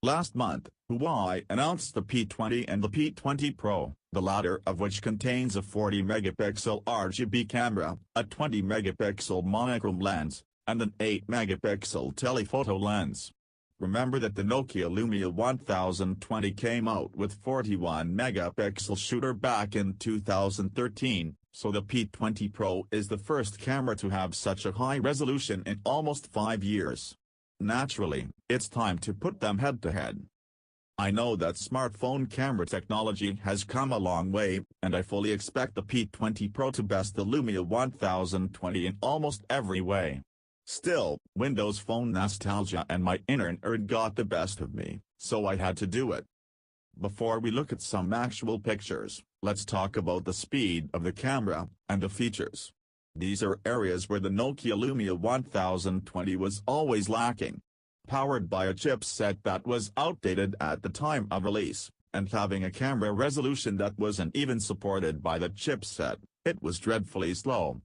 Last month, Huawei announced the P20 and the P20 Pro, the latter of which contains a 40-megapixel RGB camera, a 20-megapixel monochrome lens, and an 8-megapixel telephoto lens. Remember that the Nokia Lumia 1020 came out with 41-megapixel shooter back in 2013, so the P20 Pro is the first camera to have such a high resolution in almost 5 years. Naturally, it's time to put them head-to-head. I know that smartphone camera technology has come a long way, and I fully expect the P20 Pro to best the Lumia 1020 in almost every way. Still, Windows Phone nostalgia and my inner nerd got the best of me, so I had to do it. Before we look at some actual pictures, let's talk about the speed of the camera and the features. These are areas where the Nokia Lumia 1020 was always lacking. Powered by a chipset that was outdated at the time of release, and having a camera resolution that wasn't even supported by the chipset, it was dreadfully slow.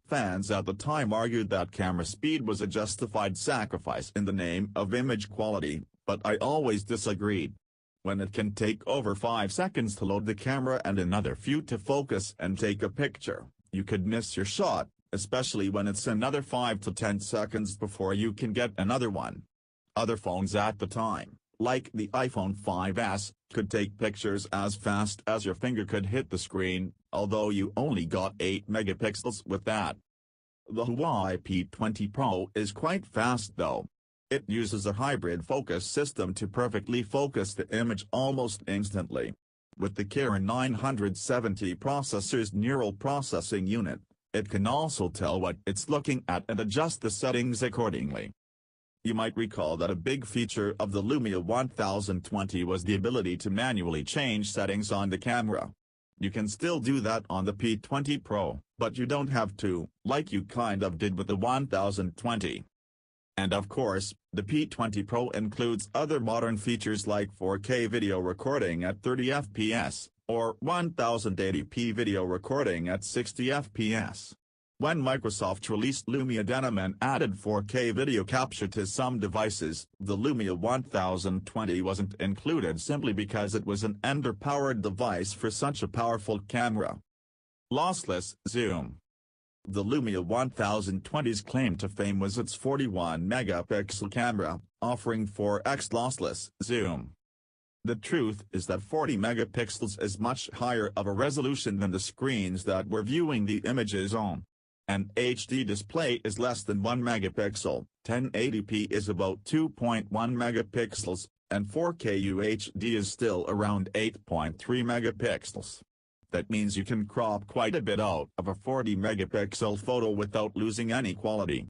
Fans at the time argued that camera speed was a justified sacrifice in the name of image quality, but I always disagreed. When it can take over 5 seconds to load the camera and another few to focus and take a picture, you could miss your shot, especially when it's another 5 to 10 seconds before you can get another one. Other phones at the time, like the iPhone 5S, could take pictures as fast as your finger could hit the screen, although you only got 8 megapixels with that. The Huawei P20 Pro is quite fast though. It uses a hybrid focus system to perfectly focus the image almost instantly. With the Kirin 970 processor's neural processing unit, it can also tell what it's looking at and adjust the settings accordingly. You might recall that a big feature of the Lumia 1020 was the ability to manually change settings on the camera. You can still do that on the P20 Pro, but you don't have to, like you kind of did with the 1020. And of course, the P20 Pro includes other modern features like 4K video recording at 30 fps, or 1080p video recording at 60 fps. When Microsoft released Lumia Denim and added 4K video capture to some devices, the Lumia 1020 wasn't included simply because it was an underpowered device for such a powerful camera. Lossless Zoom. The Lumia 1020's claim to fame was its 41-megapixel camera, offering 4x lossless zoom. The truth is that 40 megapixels is much higher of a resolution than the screens that we're viewing the images on. An HD display is less than 1 megapixel, 1080p is about 2.1 megapixels, and 4K UHD is still around 8.3 megapixels. That means you can crop quite a bit out of a 40-megapixel photo without losing any quality.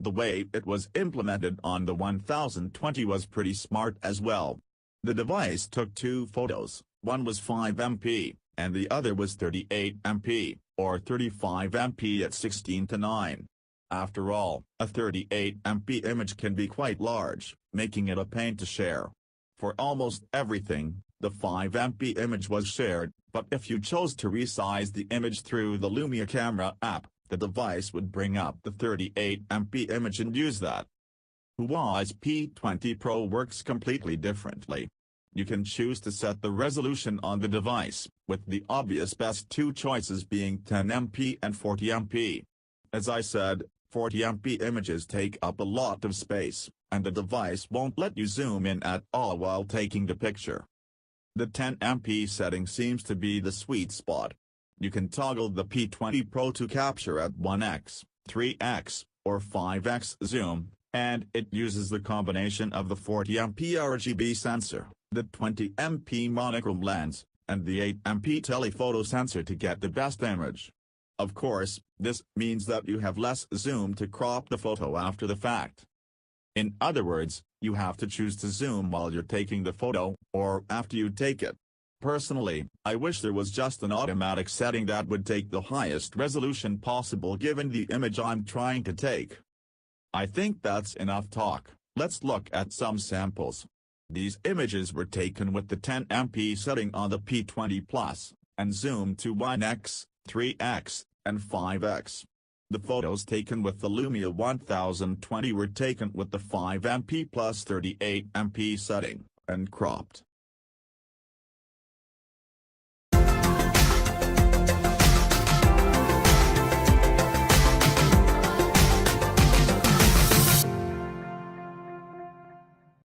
The way it was implemented on the 1020 was pretty smart as well. The device took 2 photos, one was 5MP, and the other was 38MP, or 35MP at 16:9. After all, a 38MP image can be quite large, making it a pain to share. For almost everything, the 5MP image was shared, but if you chose to resize the image through the Lumia camera app, the device would bring up the 38MP image and use that. Huawei's P20 Pro works completely differently. You can choose to set the resolution on the device, with the obvious best 2 choices being 10MP and 40MP. As I said, 40MP images take up a lot of space, and the device won't let you zoom in at all while taking the picture. The 10MP setting seems to be the sweet spot. You can toggle the P20 Pro to capture at 1x, 3x, or 5x zoom, and it uses the combination of the 40MP RGB sensor, the 20MP monochrome lens, and the 8MP telephoto sensor to get the best image. Of course, this means that you have less zoom to crop the photo after the fact. In other words, you have to choose to zoom while you're taking the photo, or after you take it. Personally, I wish there was just an automatic setting that would take the highest resolution possible given the image I'm trying to take. I think that's enough talk, let's look at some samples. These images were taken with the 10MP setting on the P20 Plus, and zoomed to 1x, 3x, and 5x. The photos taken with the Lumia 1020 were taken with the 5MP plus 38MP setting, and cropped.